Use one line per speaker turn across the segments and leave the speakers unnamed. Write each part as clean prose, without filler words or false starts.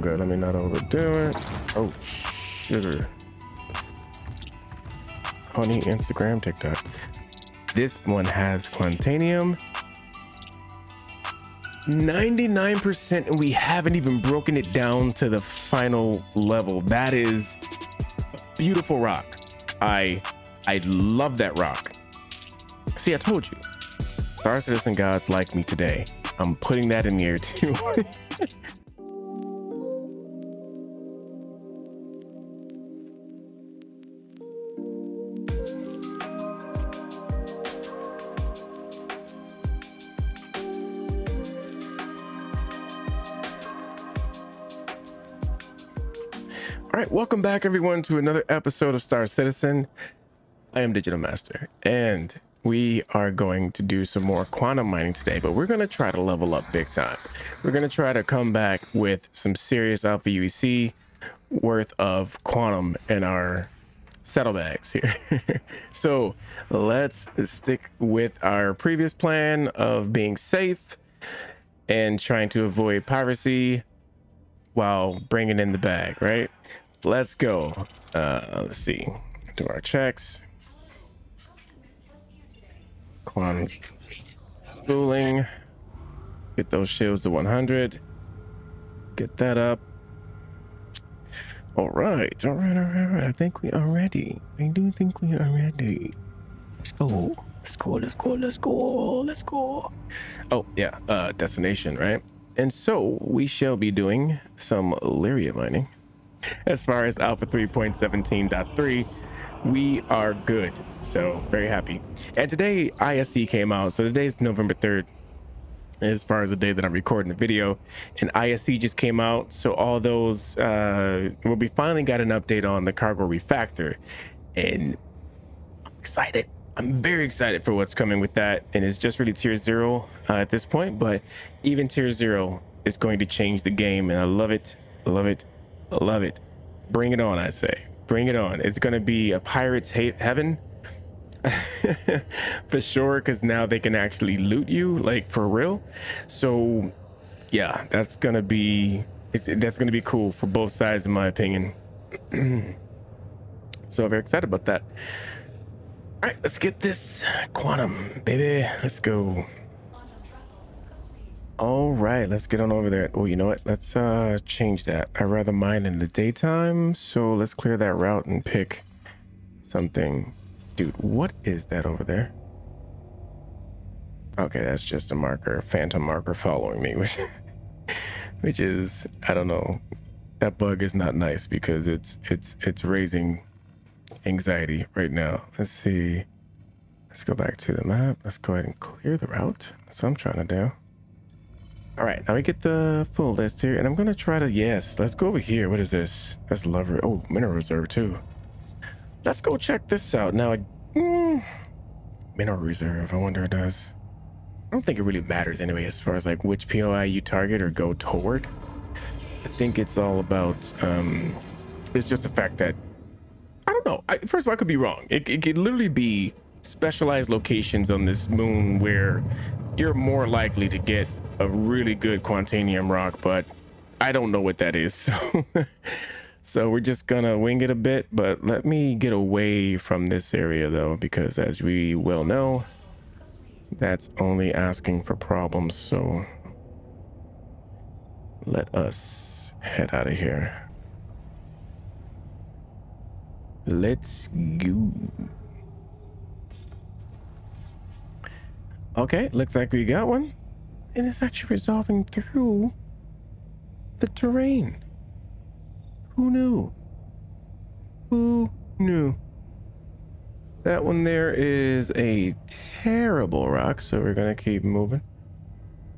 good. Let me not overdo it. Oh, sugar. Honey, Instagram, TikTok. This one has quantanium. 99%, and we haven't even broken it down to the final level. That is a beautiful rock. I love that rock. See, I told you. Star Citizen gods like me today. I'm putting that in the air too. All right, welcome back everyone to another episode of Star Citizen. I am Digital Master, and we are going to do some more quantum mining today, but we're going to try to level up big time. We're going to try to come back with some serious Alpha UEC worth of quantum in our saddlebags here. So let's stick with our previous plan of being safe and trying to avoid piracy while bringing in the bag, right? Let's go. Let's see. Do our checks. Quantum spooling. Get those shields to 100. Get that up. All right. I think we are ready. I do think we are ready. Let's go. Let's go. Oh, yeah. Destination, right? And so we shall be doing some Lyria mining. As far as Alpha 3.17.3, we are good. So very happy. And today ISC came out. So today is November 3rd, as far as the day that I'm recording the video. And ISC just came out. So all those, we finally got an update on the cargo refactor. And I'm excited. I'm very excited for what's coming with that. And it's just really tier 0 at this point. But even tier 0 is going to change the game. And I love it. Love it. Love it. Bring it on, I say. Bring it on. It's going to be a pirate's heaven for sure, because now they can actually loot you, like, for real. So yeah, that's going to be cool for both sides, in my opinion. So very excited about that. All right, let's get this quantum, baby. Let's go. All right, let's get on over there. Oh, you know what? Let's change that. I'd rather mine in the daytime, so let's clear that route and pick something. Dude, what is that over there? Okay, that's just a marker, phantom marker following me, which is, I don't know. That bug is not nice because it's raising anxiety right now. Let's see. Let's go back to the map. Let's go ahead and clear the route. That's what I'm trying to do. All right, now we get the full list here, and I'm gonna try to, yes, let's go over here. What is this? That's lover. Oh, mineral reserve too. Let's go check this out. Now, mineral reserve, I wonder it does. I don't think it really matters anyway, as far as like which POI you target or go toward. I think it's all about, it's just the fact that, I don't know. First of all, I could be wrong. It could literally be specialized locations on this moon where you're more likely to get a really good quantanium rock, but I don't know what that is. So we're just gonna wing it a bit, but let me get away from this area though, because as we well know, that's only asking for problems. So let us head out of here. Let's go. Okay, looks like we got one. And it's actually resolving through the terrain. Who knew? Who knew? That one there is a terrible rock, so we're gonna keep moving.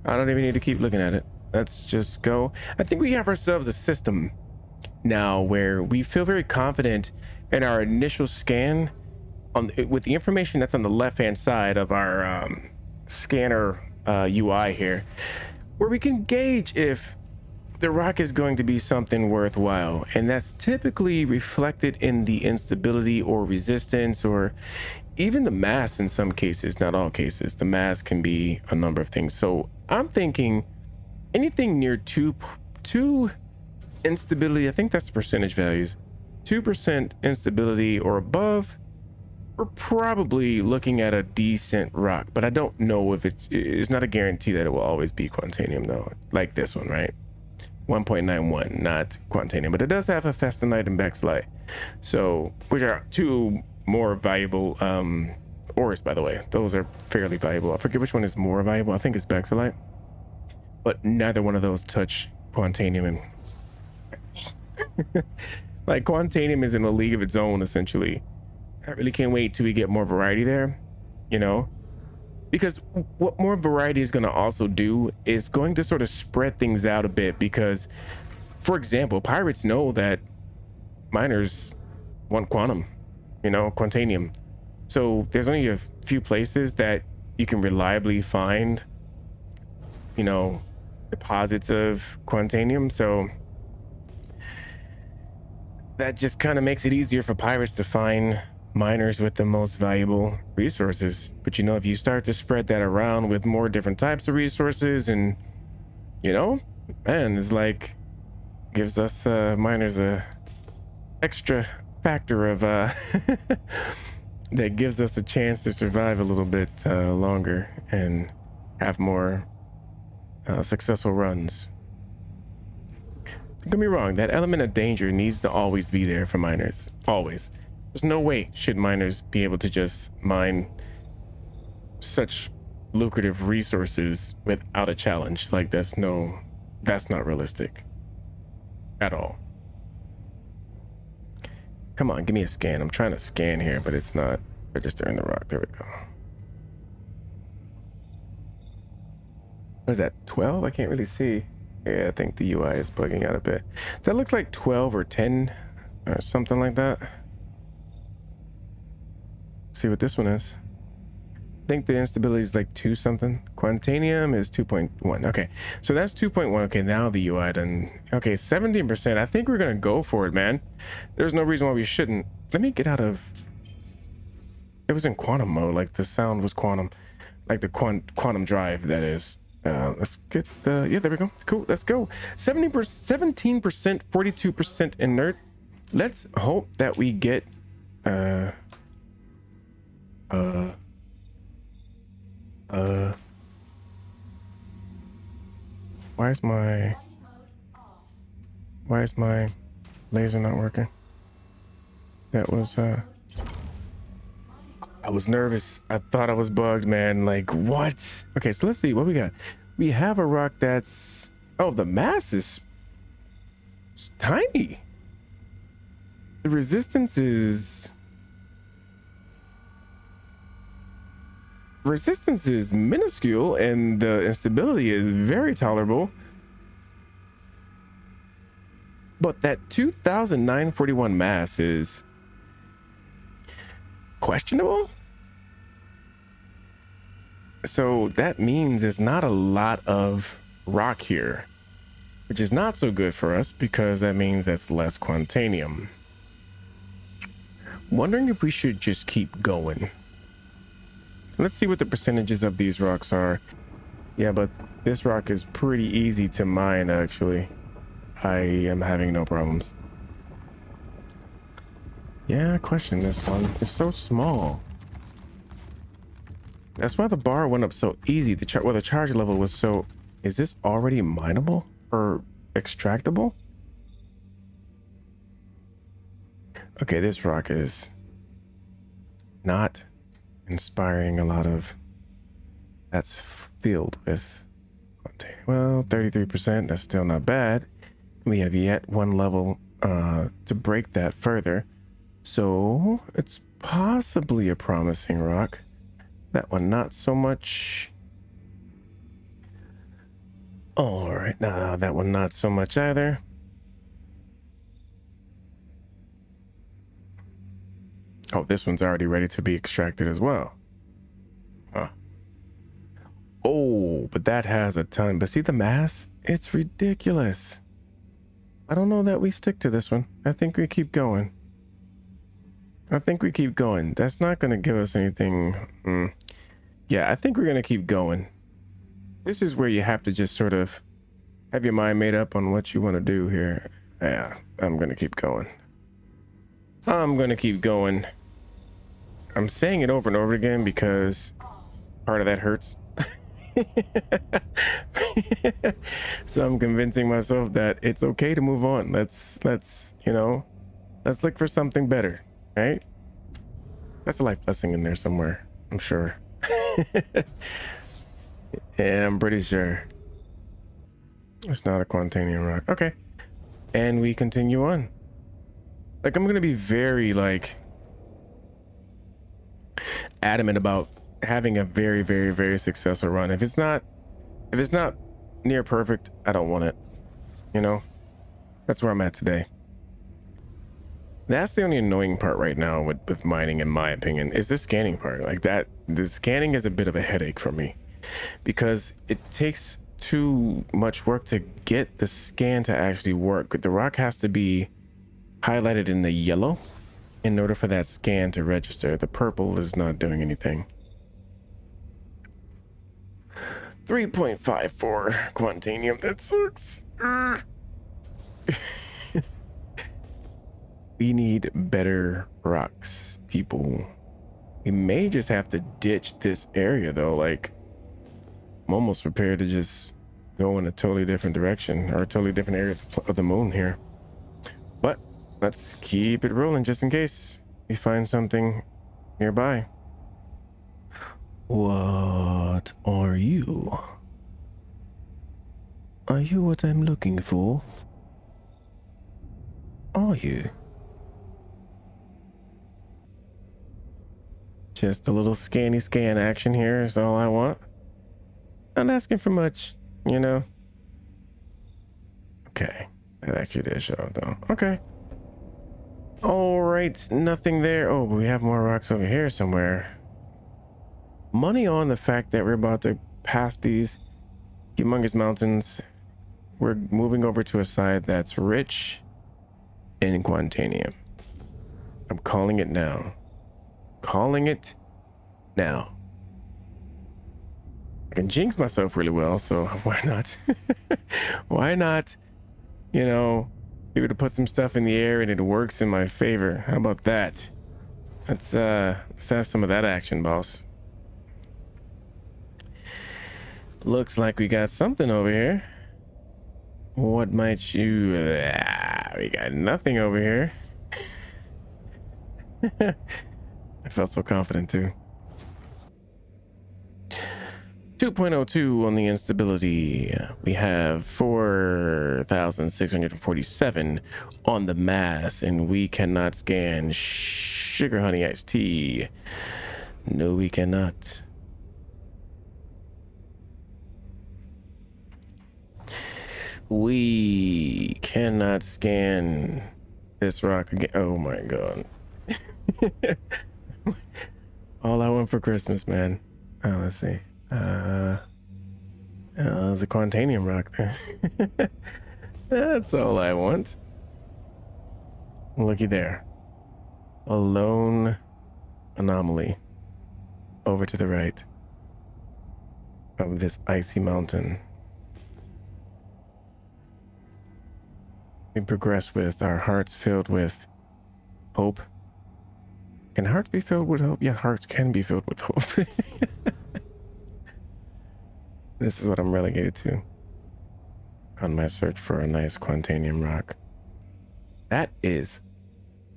I don't even need to keep looking at it. Let's just go. I think we have ourselves a system now where we feel very confident in our initial scan with the information that's on the left-hand side of our scanner UI here, where we can gauge if the rock is going to be something worthwhile, and that's typically reflected in the instability or resistance, or even the mass in some cases. Not all cases. The mass can be a number of things. So I'm thinking anything near two instability, I think that's the percentage values. 2% instability or above, we're probably looking at a decent rock, but I don't know if it's not a guarantee that it will always be Quantanium though, like this one, right? 1.91, not Quantanium, but it does have a Festinite and Bexlite, so which are two more valuable ores, by the way. Those are fairly valuable. I forget which one is more valuable. I think it's Bexlite, but neither one of those touch Quantanium. And like Quantanium is in a league of its own, essentially. I really can't wait till we get more variety there, you know, because what more variety is going to also do is going to sort of spread things out a bit, because, for example, pirates know that miners want quantum, you know, Quantanium. So there's only a few places that you can reliably find, you know, deposits of Quantanium. So that just kind of makes it easier for pirates to find miners with the most valuable resources. But you know, if you start to spread that around with more different types of resources, and you know, man, it's like gives us miners a extra factor of that gives us a chance to survive a little bit longer and have more successful runs. Don't get me wrong, that element of danger needs to always be there for miners, always. There's no way should miners be able to just mine such lucrative resources without a challenge. Like that's not realistic at all. Come on, give me a scan. I'm trying to scan here, but it's not registering the rock. There we go. What is that, 12? I can't really see. Yeah, I think the UI is bugging out a bit. That looks like 12 or 10 or something like that. Let's see what this one is. I think the instability is like 2 something. Quantanium is 2.1. Okay, so that's 2.1. Okay, now the UI done. Okay, 17%. I think we're gonna go for it, man. There's no reason why we shouldn't. Let me get out of. It was in quantum mode, like the sound was quantum, like the quantum drive, that is. Let's get the, yeah, there we go. Cool, let's go. 17%, 42% inert. Let's hope that we get why is my laser not working? That was I was nervous. I thought I was bugged, man. Like, what? Okay, so let's see what we got. We have a rock that's, oh, the mass is tiny. The resistance is minuscule, and the instability is very tolerable. But that 2,941 mass is questionable. So that means there's not a lot of rock here, which is not so good for us, because that means that's less Quantanium. Wondering if we should just keep going. Let's see what the percentages of these rocks are. Yeah, but this rock is pretty easy to mine, actually. I am having no problems. Yeah, I question this one. It's so small. That's why the bar went up so easy. The charge level was so... Is this already mineable or extractable? Okay, this rock is not inspiring a lot of... That's filled with... Well, 33%. That's still not bad. We have yet one level to break that further. So it's possibly a promising rock. That one, not so much. All right, no, that one, not so much either. Oh, this one's already ready to be extracted as well. Huh. Oh, but that has a ton. But see the mass? It's ridiculous. I don't know that we stick to this one. I think we keep going. That's not going to give us anything. Yeah, I think we're going to keep going. This is where you have to just sort of have your mind made up on what you want to do here. Yeah, I'm gonna keep going. I'm gonna keep going. I'm saying it over and over again because part of that hurts. So I'm convincing myself that it's okay to move on. Let's you know, let's look for something better, right? That's a life lesson in there somewhere, I'm sure. Yeah, I'm pretty sure. It's not a Quantanium rock. Okay. And we continue on. Like, I'm gonna be very like adamant about having a very, very, very successful run. If it's not near perfect, I don't want it. You know? That's where I'm at today. That's the only annoying part right now with mining, in my opinion, is the scanning part. Like that, the scanning is a bit of a headache for me because it takes too much work to get the scan to actually work. The rock has to be highlighted in the yellow in order for that scan to register. The purple is not doing anything. 3.54 Quantanium, that sucks. We need better rocks, people. We may just have to ditch this area though. Like, I'm almost prepared to just go in a totally different direction or a totally different area of the moon here. But let's keep it rolling just in case we find something nearby. What are you? Are you what I'm looking for? Are you? Just a little scanny scan action here is all I want. Not asking for much, you know? Okay. That actually did show up though. Okay. All right. Nothing there. Oh, but we have more rocks over here somewhere. Money on the fact that we're about to pass these humongous mountains. We're moving over to a side that's rich in Quantanium. I'm calling it now. Calling it now. I can jinx myself really well, so why not? Why not, you know, be able to put some stuff in the air and it works in my favor? How about that? Let's have some of that action, boss. Looks like we got something over here. What might you... we got nothing over here. I felt so confident too. 2.02 on the instability. We have 4,647 on the mass, and we cannot scan sugar honey iced tea. No, we cannot. We cannot scan this rock again. Oh my god. All I want for Christmas, man. Oh, let's see. The Quantanium rock. That's all I want. Looky there. A lone anomaly over to the right of this icy mountain. We progress with our hearts filled with hope. Can hearts be filled with hope? Yeah, hearts can be filled with hope. This is what I'm relegated to on my search for a nice Quantanium rock. That is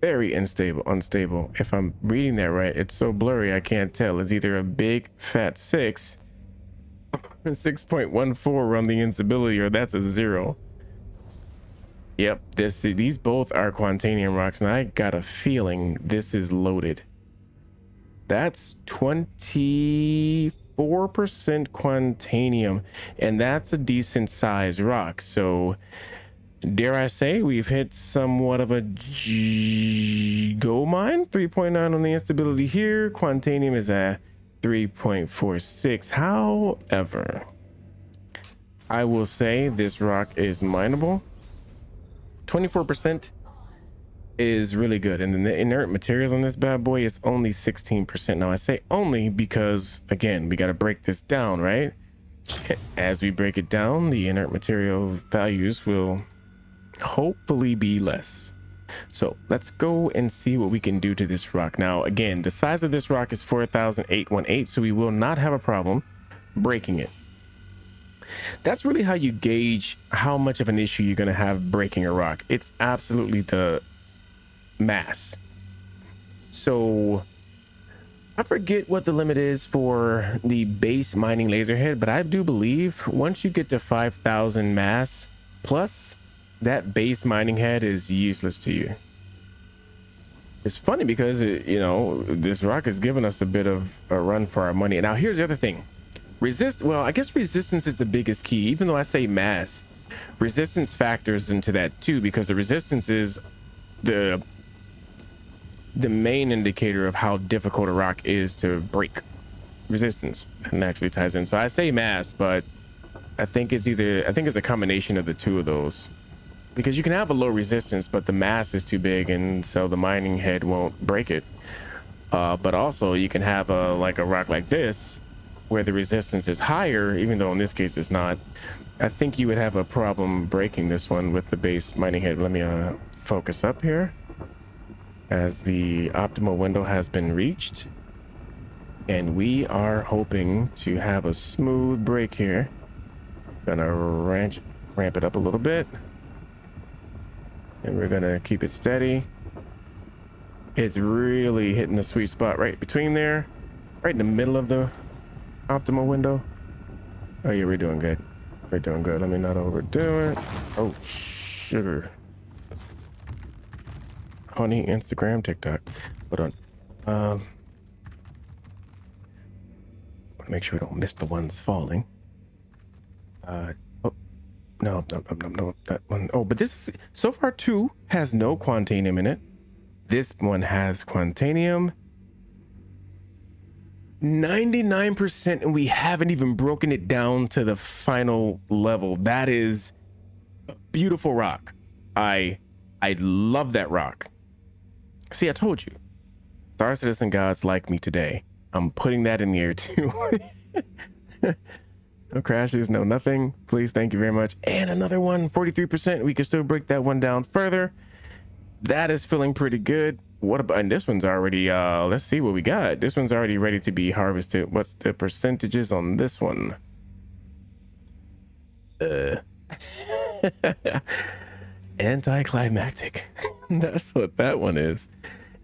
very unstable. If I'm reading that right, it's so blurry I can't tell. It's either a big fat 6, 6.14 on the instability, or that's a 0. Yep, these both are Quantanium rocks, and I got a feeling this is loaded. That's 24% Quantanium, and that's a decent size rock. So dare I say we've hit somewhat of a gold mine. 3.9 on the instability here. Quantanium is at 3.46. However, I will say this rock is mineable. 24% is really good, and then the inert materials on this bad boy is only 16%. Now I say only because, again, we got to break this down, right? As we break it down, the inert material values will hopefully be less. So let's go and see what we can do to this rock. Now, again, the size of this rock is 4,818, so we will not have a problem breaking it. That's really how you gauge how much of an issue you're going to have breaking a rock. It's absolutely the mass. So I forget what the limit is for the base mining laser head, but I do believe once you get to 5,000 mass plus, that base mining head is useless to you. It's funny because this rock has given us a bit of a run for our money. Now here's the other thing. Well, I guess resistance is the biggest key. Even though I say mass, resistance factors into that too, because the resistance is the main indicator of how difficult a rock is to break. Resistance naturally ties in. So I say mass, but I think it's a combination of the two of those. Because you can have a low resistance, but the mass is too big, and so the mining head won't break it. But also you can have a rock like this, where the resistance is higher, even though in this case it's not. I think you would have a problem breaking this one with the base mining head. Let me focus up here, as the optimal window has been reached, and we are hoping to have a smooth break here. Gonna ramp it up a little bit. And we're gonna keep it steady. It's really hitting the sweet spot right between there, right in the middle of the optimal window. Oh yeah, we're doing good. We're doing good. Let me not overdo it. Oh, sugar. Honey, Instagram, TikTok. Hold on. Make sure we don't miss the ones falling. No, that one. Oh, but this is, so far 2 has no quantanium in it. This one has quantanium. 99%, and we haven't even broken it down to the final level. That is a beautiful rock. I love that rock. See, I told you. Star Citizen gods like me today. I'm putting that in the air too. No crashes, no nothing. Please, thank you very much. And another one, 43%. We can still break that one down further. That is feeling pretty good. What about, and this one's already, let's see what we got. This one's already ready to be harvested. What's the percentages on this one? Anticlimactic. That's what that one is.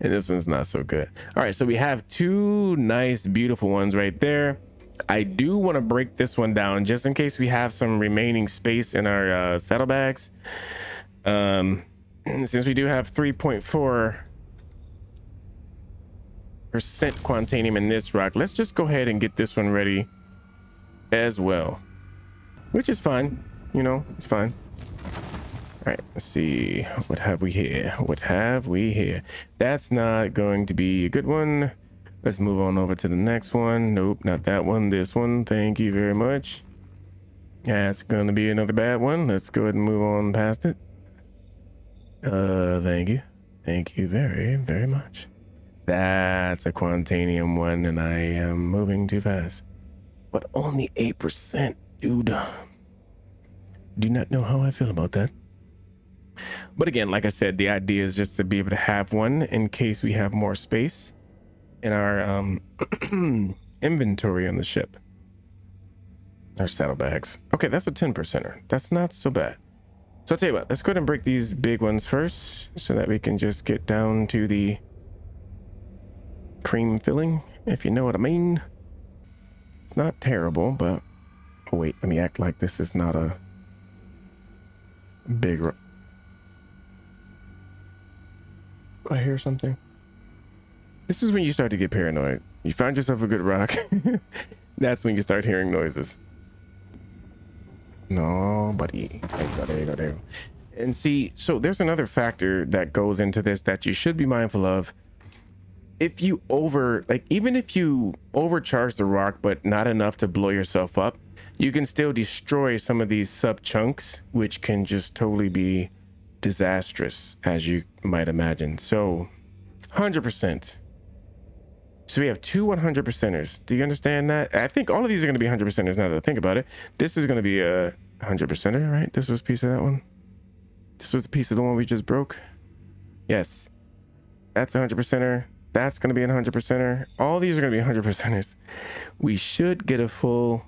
And this one's not so good. All right, so we have 2 nice, beautiful ones right there. I do want to break this one down just in case we have some remaining space in our saddlebags. Since we do have 3.4% quantanium in this rock, let's just go ahead and get this one ready as well, which is fine. It's fine. All right, let's see. What have we here? What have we here? That's not going to be a good one. Let's move on over to the next one. Nope, not that one. This one. Thank you very much. That's going to be another bad one. Let's go ahead and move on past it. Thank you. Thank you very, very much. That's a quantanium one, and I am moving too fast. But only 8%, dude. Do not know how I feel about that. But again, like I said, the idea is just to be able to have one in case we have more space in our inventory on the ship. Our saddlebags. Okay, that's a 10%er. That's not so bad. So I'll tell you what, let's go ahead and break these big ones first so that we can just get down to the cream filling, if you know what I mean. It's not terrible, but oh wait, let me act like this is not a big I hear something. This is when you start to get paranoid. You find yourself a good rock. That's when you start hearing noises. No, buddy. There you go. And see, so there's another factor that goes into this that you should be mindful of. If you even if you overcharge the rock, but not enough to blow yourself up, you can still destroy some of these sub chunks, which can just totally be disastrous, as you might imagine. So 100%. So we have 2 100%ers. Do you understand that? I think all of these are going to be 100%ers now that I think about it. This is going to be a 100%er, right? This was a piece of that one. This was a piece of the one we just broke. Yes. That's a 100%er. That's going to be a 100%er. All these are going to be 100%ers. We should get a full...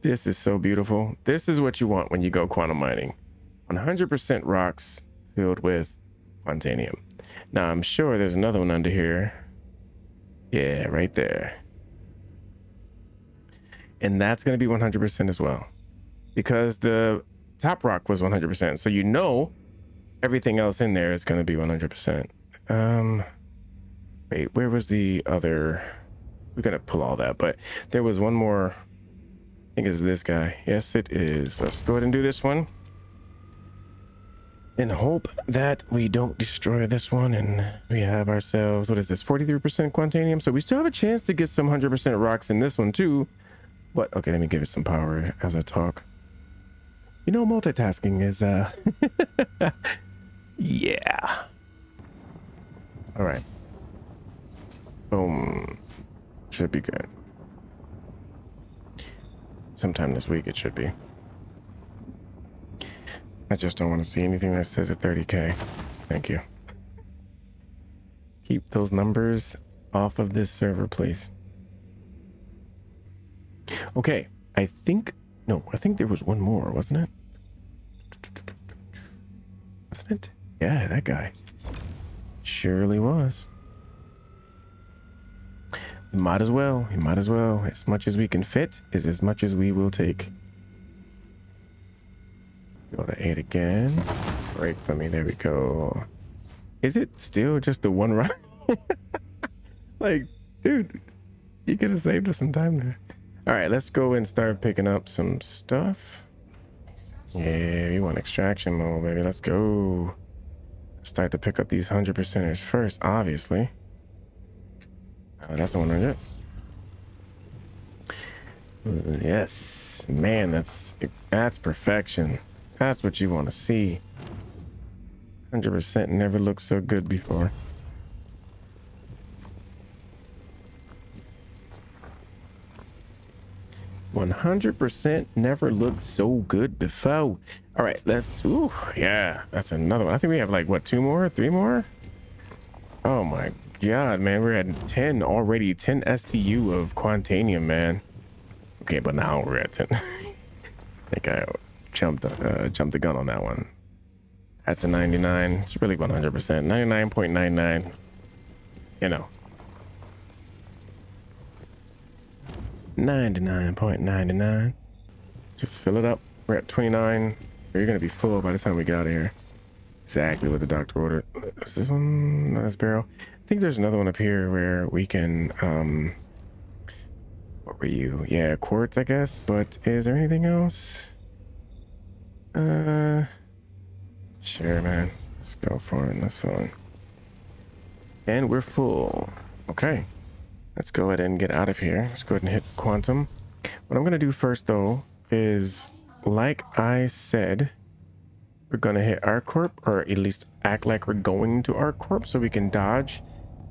This is so beautiful. This is what you want when you go quantum mining. 100% rocks filled with quantanium. Now, I'm sure there's another one under here. Yeah, right there. And that's going to be 100% as well. Because the top rock was 100%. So you know everything else in there is going to be 100%. Wait, where was the other? We're going to pull all that. But there was one more. I think it's this guy. Yes, it is. Let's go ahead and do this one. And hope that we don't destroy this one. And we have ourselves, what is this? 43% quantanium. So we still have a chance to get some 100% rocks in this one too. But okay, let me give it some power as I talk. You know, multitasking is, yeah. All right. Boom. Should be good. Sometime this week it should be. I just don't want to see anything that says at 30K. Thank you. Keep those numbers off of this server, please. Okay, I think there was one more, wasn't it? Wasn't it? Yeah, that guy. Surely was. We might as well. We might as well. As much as we can fit is as much as we will take. Go to 8 again. Break for me. There we go. Is it still just the one run? Like, dude, you could have saved us some time there. All right, let's go and start picking up some stuff. Yeah, we want extraction mode, baby. Let's go. Start to pick up these 100%ers first, obviously. That's the 100. Yes, man, that's perfection. That's what you want to see. 100% never looked so good before. "100% never looked so good before." All right, let's. Ooh, yeah, that's another one. I think we have like what, 2 more, 3 more? Oh my God, man, we're at 10 already. 10 SCU of quantanium, man. Okay, but now we're at 10. I think I jumped the gun on that one. That's a 99. It's really 100%. 99.99. You know. 99.99. Just fill it up. We're at 29. You're gonna be full by the time we get out of here. Exactly what the doctor ordered. Is this one? No, that's barrel. I think there's another one up here where we can what were you? Yeah, quartz, I guess. But is there anything else? Sure, man. Let's go for it. That's fine. And we're full. Okay. Let's go ahead and get out of here. Let's go ahead and hit quantum. What I'm going to do first, though, is, like I said, we're going to hit ArcCorp, or at least act like we're going to ArcCorp, so we can dodge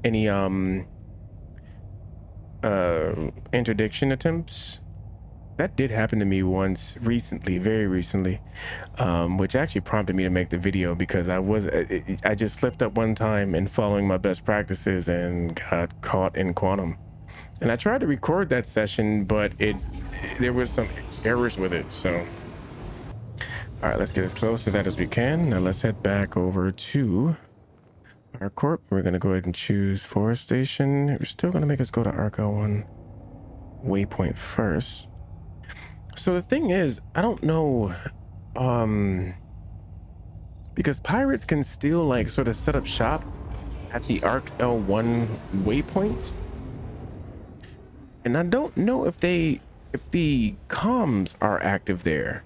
any interdiction attempts. That did happen to me once recently, very recently, which actually prompted me to make the video, because I just slipped up one time in following my best practices and got caught in quantum. And I tried to record that session, but there was some errors with it. So, all right, let's get as close to that as we can. Now let's head back over to ArcCorp. We're gonna go ahead and choose Forest Station. We're still gonna make us go to ArcL1 waypoint first. So the thing is, I don't know, because pirates can still like sort of set up shop at the ArcL1 waypoint, and I don't know if the comms are active there.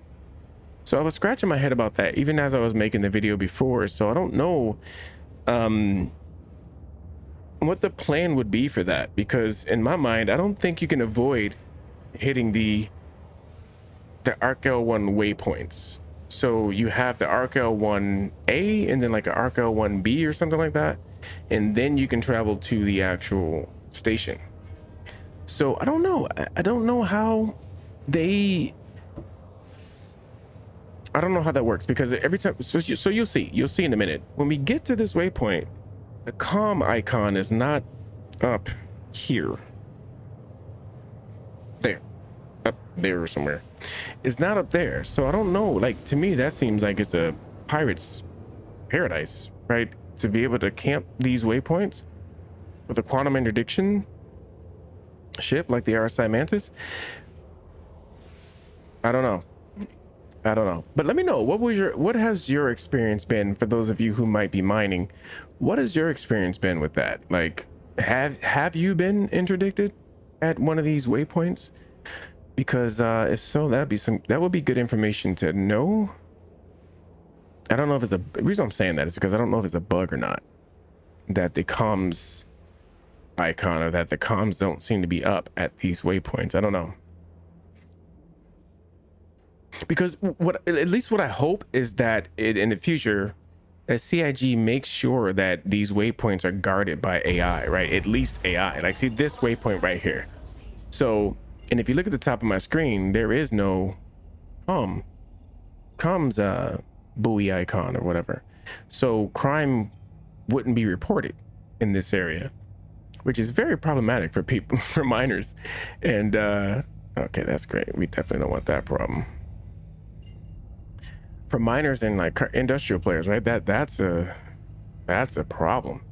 So I was scratching my head about that even as I was making the video before. So I don't know what the plan would be for that, because in my mind, I don't think you can avoid hitting the ArcL1 waypoints. So you have the ArcL1A and then like an ArcL1B or something like that, and then you can travel to the actual station. So I don't know. I don't know how they I don't know how that works, because every time, so you'll see in a minute, when we get to this waypoint, the calm icon is not up here. There. Up there or somewhere. It's not up there. So I don't know. Like, to me, that seems like it's a pirate's paradise, right? To be able to camp these waypoints with a quantum interdiction ship like the RSI Mantis. I don't know. But let me know, what has your experience been, for those of you who might be mining? What has your experience been with that? Like, have you been interdicted at one of these waypoints? Because if so, that would be good information to know. I don't know if it's the reason I'm saying that is because I don't know if it's a bug or not, that the comms icon, or that the comms don't seem to be up at these waypoints. I don't know. Because at least what I hope is that in the future, that CIG makes sure that these waypoints are guarded by AI, right? At least AI. Like, see this waypoint right here. So, and if you look at the top of my screen, there is no comms buoy icon or whatever. So crime wouldn't be reported in this area, which is very problematic for people, for miners. And okay, that's great. We definitely don't want that problem. For miners and like industrial players, right? That's a problem.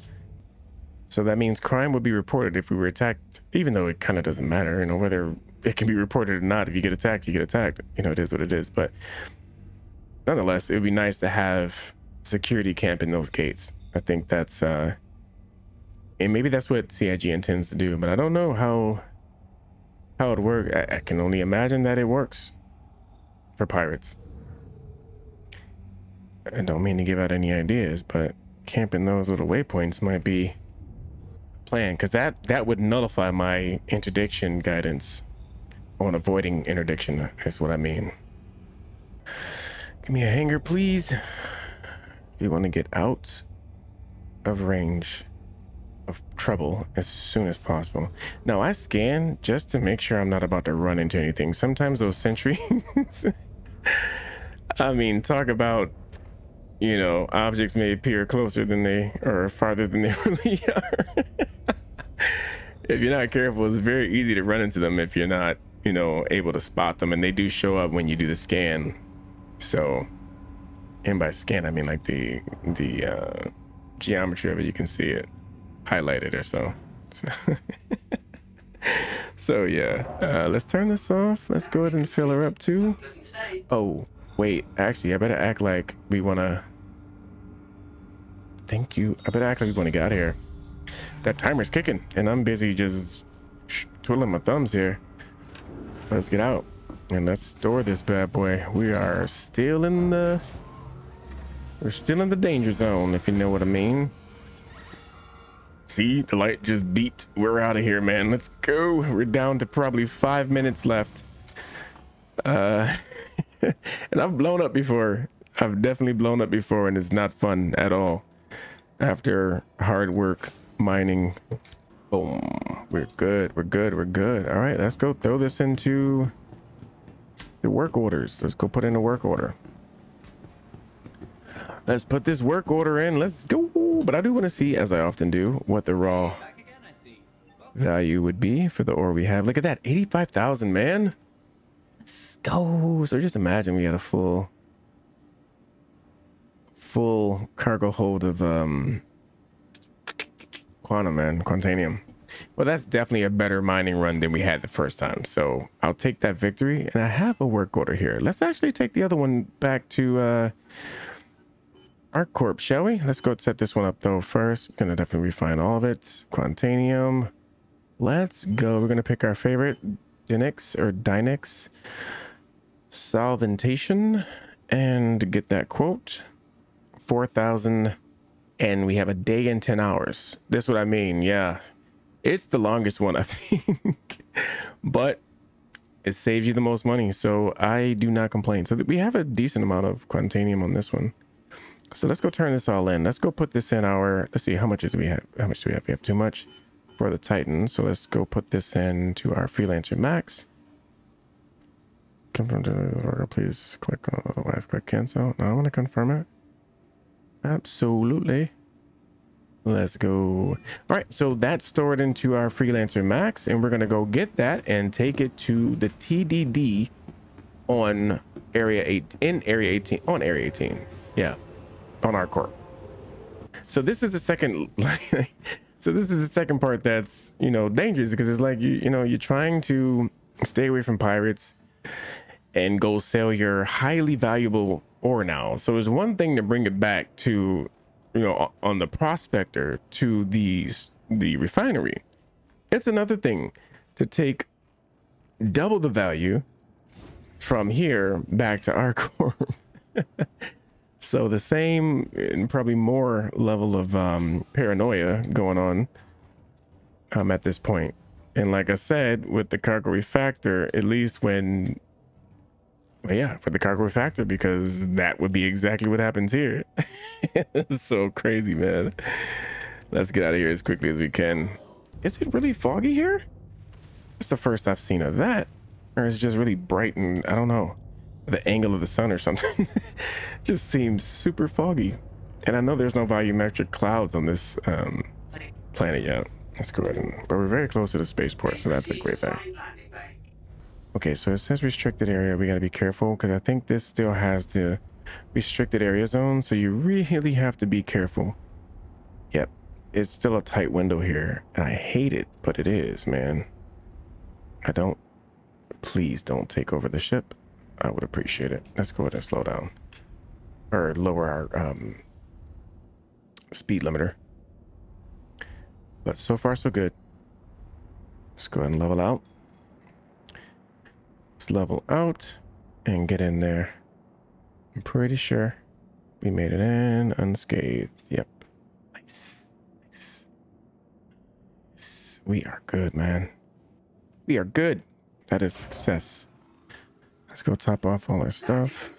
So that means crime would be reported if we were attacked, even though it kind of doesn't matter, you know, whether it can be reported or not. If you get attacked, you get attacked. You know, it is what it is. But nonetheless, it would be nice to have security camp in those gates. I think that's and maybe that's what CIG intends to do, but I don't know how it works. I can only imagine that it works for pirates. I don't mean to give out any ideas, but camping those little waypoints might be a plan, because that would nullify my interdiction guidance on avoiding interdiction, is what I mean. Give me a hanger, please. We want to get out of range of trouble as soon as possible. Now, I scan just to make sure I'm not about to run into anything. Sometimes those sentries, I mean, talk about, you know, objects may appear closer than they, or farther than they really are. If you're not careful, it's very easy to run into them if you're not, you know, able to spot them. And they do show up when you do the scan. So, and by scan, I mean like the geometry of it, you can see it highlighted or so. So yeah, let's turn this off. Let's go ahead and fill her up too. Oh, wait, actually, I better act like we want to. Thank you. I better act like we want to get out of here. That timer's kicking, and I'm busy just twiddling my thumbs here. Let's get out and let's store this bad boy. We are still in the. We're still in the danger zone, if you know what I mean. See, the light just beeped. We're out of here, man. Let's go. We're down to probably 5 minutes left. And I've blown up before. I've definitely blown up before, and it's not fun at all. After hard work mining. Boom. We're good. We're good. We're good. All right, let's go throw this into the work orders. Let's go put in a work order. Let's put this work order in. Let's go. But I do want to see, as I often do, what the raw value would be for the ore we have. Look at that, 85,000, man. Let's go. So just imagine we had a full cargo hold of quantanium. Well, that's definitely a better mining run than we had the first time. So I'll take that victory, and I have a work order here. Let's actually take the other one back to ArcCorp, shall we? Let's go set this one up though first. I'm gonna definitely refine all of it. Quantanium. Let's go. We're gonna pick our favorite Dynex solventation and get that quote. 4,000, and we have a day and 10 hours. This is what I mean. Yeah, it's the longest one, I think, but it saves you the most money, so I do not complain. So we have a decent amount of quantanium on this one. So let's go turn this all in. Let's go put this in our, let's see, how much do we have? How much do we have? We have too much for the Titan. So let's go put this into our freelancer max. confirm delivery order. Please click on, otherwise click cancel. No, I want to confirm it. Absolutely. Let's go. All right, so that's stored into our Freelancer Max, and we're gonna go get that and take it to the TDD on area 8 in area 18 on area 18. Yeah, on our corp. So this is the second so this is the second part that's, you know, dangerous, because it's like you know, you're trying to stay away from pirates and go sell your highly valuable ore now. So it's one thing to bring it back to, you know, on the prospector to the refinery. It's another thing to take double the value from here back to our corp. So the same and probably more level of paranoia going on at this point. And like I said, with the cargo refactor, at least when, well, yeah, for the cargo refactor, because that would be exactly what happens here. It's so crazy, man. Let's get out of here as quickly as we can. Is it really foggy here? It's the first I've seen of that. Or it's just really bright and I don't know, the angle of the sun or something. Just seems super foggy. And I know there's no volumetric clouds on this planet yet. Let's go ahead and, but we're very close to the spaceport, so that's a great thing. Okay, so it says restricted area. We got to be careful because I think this still has the restricted area zone, so you really have to be careful. Yep, it's still a tight window here, and I hate it, but it is, man. Please don't take over the ship. I would appreciate it. Let's go ahead and slow down or lower our speed limiter. But so far so good. Let's go ahead and level out. Let's level out and get in there. I'm pretty sure we made it in unscathed. Yep. Nice. We are good, man. We are good. That is success. Let's go top off all our stuff.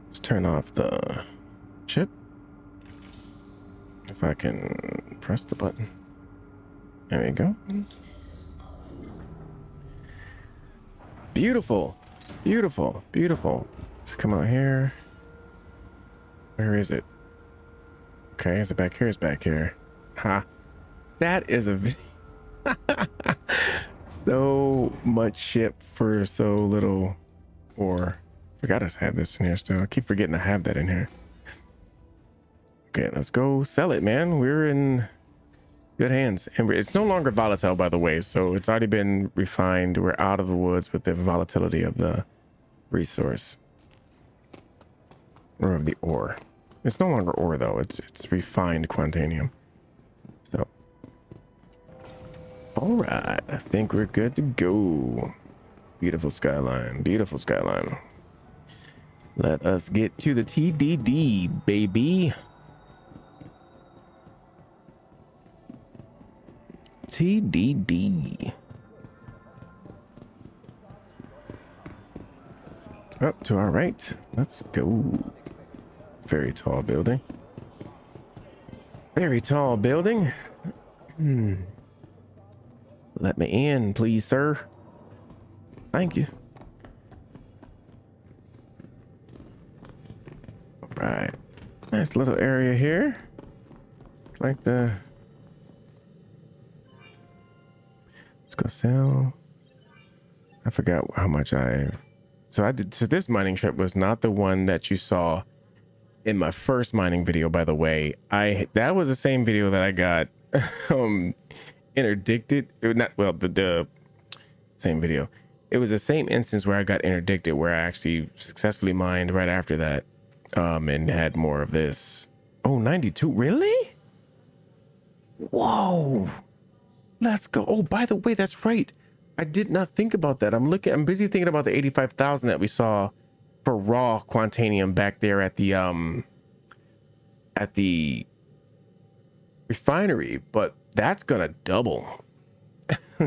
Let's turn off the ship. If I can press the button. There we go. Beautiful. Beautiful. Beautiful. Let's come out here. Where is it? Okay, is it back here? It's back here. Ha. That is a so much ship for so little ore. Forgot I had this in here still. I keep forgetting I have that in here. Okay, let's go sell it, man. We're in good hands. And it's no longer volatile, by the way. So it's already been refined. We're out of the woods with the volatility of the resource. Or of the ore. It's no longer ore, though. It's refined quantanium. So. All right. I think we're good to go. Beautiful skyline. Beautiful skyline. Let us get to the TDD, baby. TDD. Up to our right. Let's go. Very tall building. Very tall building. Let me in, please, sir. Thank you. All right. Nice little area here. Like the... Let's go sell. I forgot how much so I did. So this mining trip was not the one that you saw in my first mining video, by the way. That was the same video that I got interdicted. The same video. It was the same instance where I got interdicted, where I actually successfully mined right after that, and had more of this. Oh, 92, really? Whoa. Let's go. Oh, by the way, that's right. I did not think about that. I'm busy thinking about the 85,000 that we saw for raw quantanium back there at the refinery, but that's gonna double.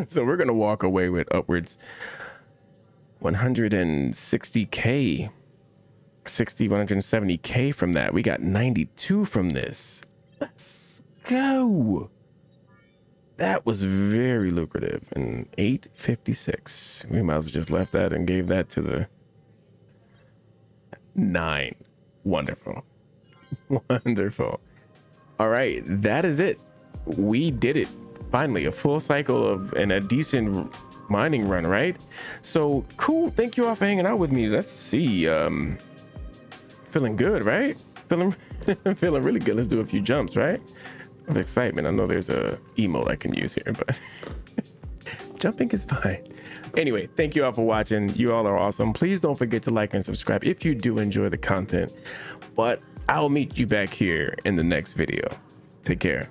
So we're gonna walk away with upwards 160k, 170k from that. We got 92 from this. Let's go. That was very lucrative. And 856. We might as well just left that and gave that to the 9. Wonderful. Wonderful. All right, that is it. We did it. Finally, a full cycle of and a decent mining run, right? So cool. Thank you all for hanging out with me. Let's see. Feeling good, right? Feeling feeling really good. Let's do a few jumps, right? Of excitement. I know there's a emote I can use here, but jumping is fine. Anyway, thank you all for watching. You all are awesome. Please don't forget to like and subscribe if you do enjoy the content. But I'll meet you back here in the next video. Take care.